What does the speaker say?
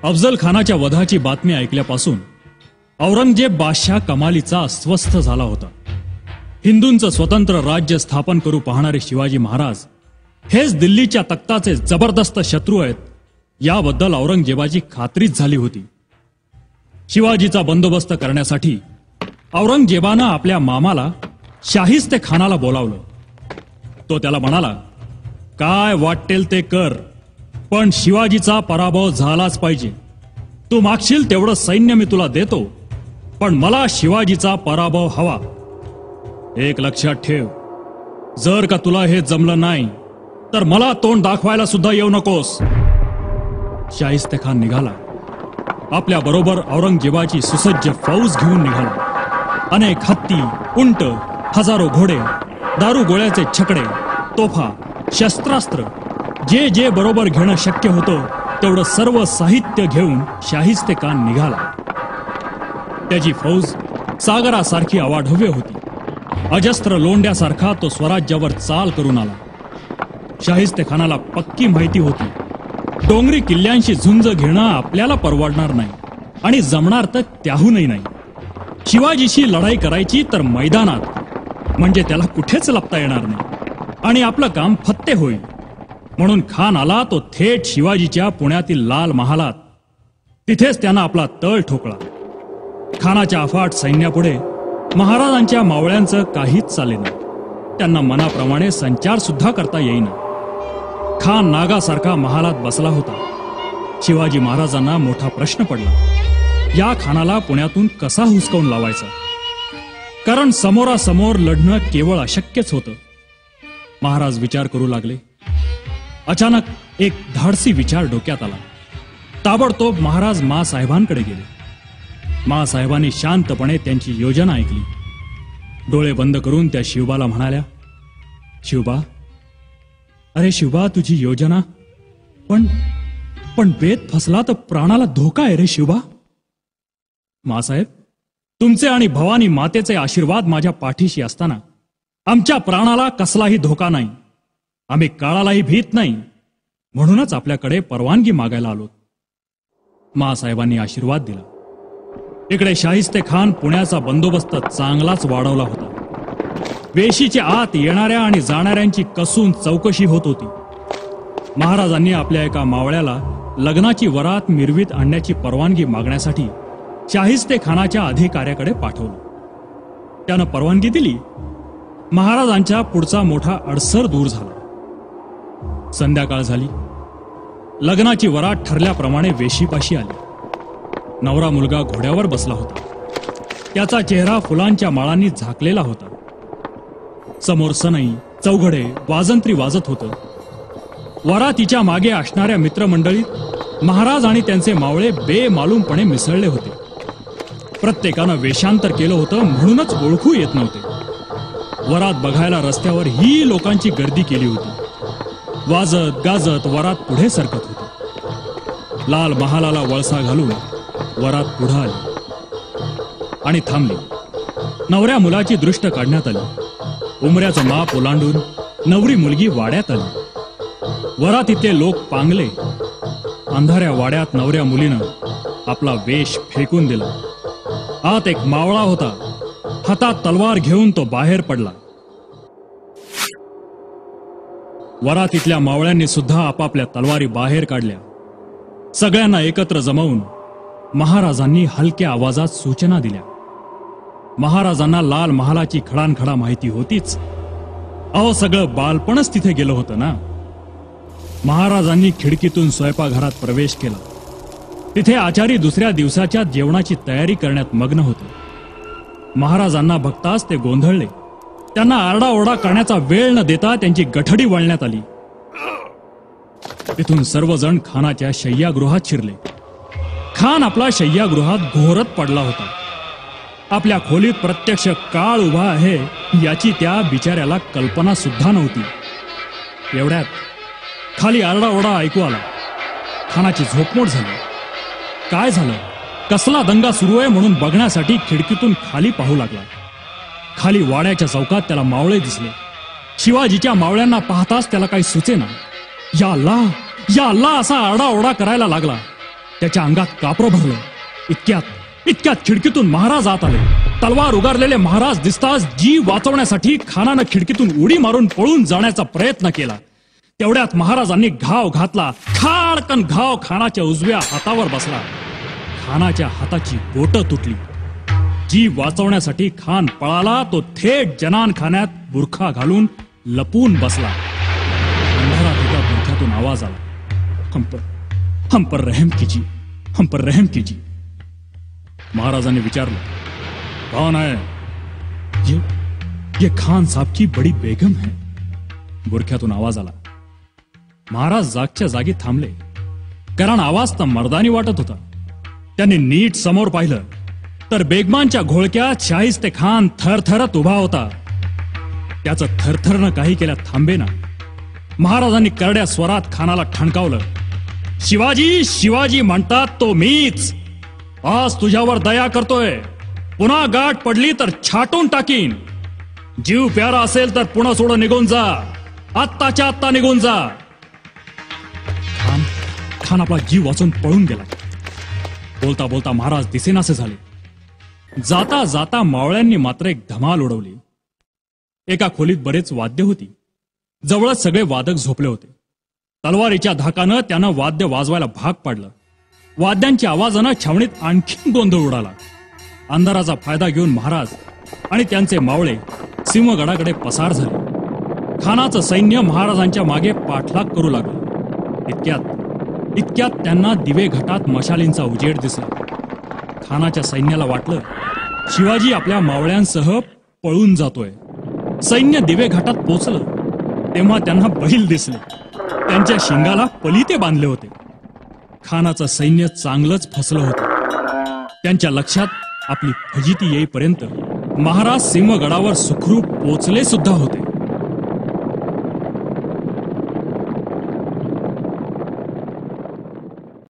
अफजल खानाच्या वधाची बातमी ऐकल्यापासून औरंगजेब बादशाह कमालीचा अस्वस्थ झाला होता. हिंदूंचं स्वतंत्र राज्य स्थापन करू पाहणारे शिवाजी महाराज हेच दिल्लीच्या तख्ताचे जबरदस्त शत्रू आहेत याबद्दल औरंगजेबाची खात्रीच झाली होती. शिवाजीचा बंदोबस्त करण्यासाठी औरंगजेबानं आपल्या मामाला शाहिस्ते खानाला बोलावलं. तो त्याला म्हणाला, काय वाटेल ते कर, पण शिवाजीचा पराभव झालाच पाहिजे. तू मागशील तेवढं सैन्य मी तुला देतो, पण मला शिवाजीचा पराभव हवा. एक लक्षात ठेव, जर का तुला हे जमलं नाही तर मला तोंड दाखवायला सुद्धा येऊ नकोस. शाहिस्ते खान निघाला. आपल्या बरोबर औरंगजेबाची सुसज्ज फौज घेऊन निघाला. अनेक हत्ती, उंट, हजारो घोडे, दारू गोळ्याचे छकडे, तोफा, शस्त्रास्त्र, जे जे बरोबर घेणं शक्य होतं तेवढं सर्व साहित्य घेऊन शाहिस्ते खान निघाला. त्याची फौज सागरासारखी अवाढव्य होती. अजस्त्र लोंड्यासारखा तो स्वराज्यावर चाल करून आला. शाहिस्ते खानाला पक्की माहिती होती, डोंगरी किल्ल्यांशी झुंज घेणं आपल्याला परवडणार नाही आणि जमणार तर त्याहूनही नाही. शिवाजीशी लढाई करायची तर मैदानात, म्हणजे त्याला कुठेच लपता येणार नाही आणि आपलं काम फत्ते होईल. म्हणून खान आला तो थेट शिवाजीच्या पुण्यातील लाल महालात. तिथेच त्यानं आपला तळ ठोकला. खानाच्या अफाट सैन्यापुढे महाराजांच्या मावळ्यांचं काहीच चालेना. त्यांना मनाप्रमाणे संचार सुद्धा करता येईना. खान नागासारखा महालात बसला होता. शिवाजी महाराजांना मोठा प्रश्न पडला, या खानाला पुण्यातून कसा हुसकावून लावायचा, कारण समोरासमोर लढणं केवळ अशक्यच होतं. महाराज विचार करू लागले. अचानक एक धाडसी विचार डोक्यात आला. ताबडतोब महाराज माँसाहेबांकडे गेले. माँसाहेबांनी शांतपणे त्यांची योजना ऐकली. डोळे बंद करून त्या शिवबाला म्हणाल्या, शिवबा, अरे शिवबा, तुझी योजना, पण बेत फसला तर प्राणाला धोका आहे रे शिवबा. माँसाहेब, तुमचे आणि भवानी मातेचे आशीर्वाद माझ्या पाठीशी असताना आमच्या प्राणाला कसलाही धोका नाही. आम्ही काळालाही भीत नाही, म्हणूनच आपल्याकडे परवानगी मागायला आलो. माँसाहेबांनी आशीर्वाद दिला. इकडे शाहिस्ते खान पुण्याचा बंदोबस्त चांगलाच वाढवला होता. वेशीच्या आत येणाऱ्या आणि जाणाऱ्यांची कसून चौकशी होत होती. महाराजांनी आपल्या एका मावळ्याला लग्नाची वरात मिरवीत आणण्याची परवानगी मागण्यासाठी शाहिस्ते खानाच्या अधिकाऱ्याकडे पाठवलं. त्यानं परवानगी दिली. महाराजांच्या पुढचा मोठा अडसर दूर झाला. संध्याकाळ झाली. लग्नाची वरात ठरल्याप्रमाणे वेशीपाशी आली. नवरा मुलगा घोड्यावर बसला होता. त्याचा चेहरा फुलांच्या माळांनी झाकलेला होता. समोर सनई, चौघडे, वाजंत्री वाजत होतं. वरातीच्या मागे असणाऱ्या मित्रमंडळीत महाराज आणि त्यांचे मावळे बेमालूमपणे मिसळले होते. प्रत्येकानं वेषांतर केलं होतं म्हणूनच ओळखू येत नव्हते. वरात बघायला रस्त्यावर ही लोकांची गर्दी केली होती. वाजत गाजत वरात पुढे सरकत होती. लाल महालाला वळसा घालून वरात पुढे आली आणि थांबली. नवऱ्या मुलाची दृष्ट काढण्यात आली. उमऱ्याचं माप ओलांडून नवरी मुलगी वाड्यात आली. वरातीतले लोक पांगले. अंधाऱ्या वाड्यात नवऱ्या मुलीनं आपला वेश फेकून दिला. आत एक मावळा होता. हातात तलवार घेऊन तो बाहेर पडला. वरातीतल्या मावळ्यांनी सुद्धा आपापल्या तलवारी बाहेर काढल्या. सगळ्यांना एकत्र जमवून महाराजांनी हलक्या आवाजात सूचना दिल्या. महाराजांना लाल महालाची खडानखडा माहिती होतीच. अहो, सगळं बालपणच तिथे गेलं होतं ना. महाराजांनी खिडकीतून स्वयंपाकघरात प्रवेश केला. तिथे आचारी दुसऱ्या दिवसाच्या जेवणाची तयारी करण्यात मग्न होते. महाराजांना बघताच ते गोंधळले. त्यांना आरडाओरडा करण्याचा वेळ न देता त्यांची गठडी वळण्यात आली. तिथून सर्वजण खानाच्या शय्यागृहात शिरले. खान आपला शय्यागृहात घोरत पडला होता. आपल्या खोलीत प्रत्यक्ष काळ उभा आहे याची त्या बिचाऱ्याला कल्पना सुद्धा नव्हती. एवढ्यात खाली आरडाओरडा ऐकू आला. खानाची झोपमोड झाली. काय झालं, कसला दंगा सुरू आहे म्हणून बघण्यासाठी खिडकीतून खाली पाहू लागला. खाली वाड्याच्या चौकात त्याला मावळे दिसले. शिवाजीच्या मावळ्यांना पाहताच त्याला काही सुचेना. या अल्लाह असा आरडाओरडा करायला लागला. त्याच्या अंगात कापरं भरलं. इतक्यात खिडकीतून महाराज आत आले. तलवार उगारलेले महाराज दिसताच जीव वाचवण्यासाठी खानानं खिडकीतून उडी मारून पळून जाण्याचा प्रयत्न केला. तेवढ्यात महाराजांनी घाव घातला. खाडकन घाव खानाच्या उजव्या हातावर बसला. खानाच्या हाताची बोटं तुटली. जीव वाचवण्यासाठी खान पळाला. तो थेट जनानखान्यात बुरखा घालून लपून बसला. अंधारात एका बुरख्यातून आवाज आला, हम पर रहम कीजिए. महाराजांनी विचारलं, कौन है? ये खान साहब की बड़ी बेगम है. बुरख्यातून आवाज आला. महाराज जागच्या जागी थांबले, कारण आवाज तर मर्दानी वाटत होता. त्यांनी नीट समोर पाहिलं तर बेगमांच्या घोळक्यात शाहिस्ते खान थरथरत उभा होता. त्याचं थरथरनं काही केल्या थांबेना. महाराजांनी करड्या स्वरात खानाला ठणकावलं, शिवाजी म्हणतात तो मीच. आज तुझ्यावर दया करतोय. पुन्हा गाठ पडली तर छाटून टाकीन. जीव प्यारा असेल तर पुन्हा सोडून निघून जा. आत्ताच्या आत्ता निघून जा. खान आपला जीव वाचून पळून गेला. बोलता बोलता महाराज दिसेनासे झाले. जाता जाता मावळ्यांनी मात्र एक धमाल उडवली. एका खोलीत बरेच वाद्य होती. जवळच सगळे वादक झोपले होते. तलवारीच्या धाकानं त्यानं वाद्य वाजवायला भाग पाडलं. वाद्यांच्या आवाजानं छावणीत आणखी गोंधळ उडाला. अंधाराचा फायदा घेऊन महाराज आणि त्यांचे मावळे सिंहगडाकडे पसार झाले. खानाचं सैन्य महाराजांच्या मागे पाठलाग करू लागलं. इतक्यात त्यांना दिवे घाटात मशालींचा उजेड दिसला. खानाच्या सैन्याला वाटलं शिवाजी आपल्या मावळ्यांसह पळून जातोय. सैन्य दिवे घाटात पोचलं तेव्हा त्यांना बैल दिसले. त्यांच्या शिंगाला पलिते बांधले होते. खानाचं सैन्य चांगलंच फसलं होतं. त्यांच्या लक्षात आपली फजिती येईपर्यंत महाराज सिंहगडावर सुखरूप पोचले सुद्धा होते.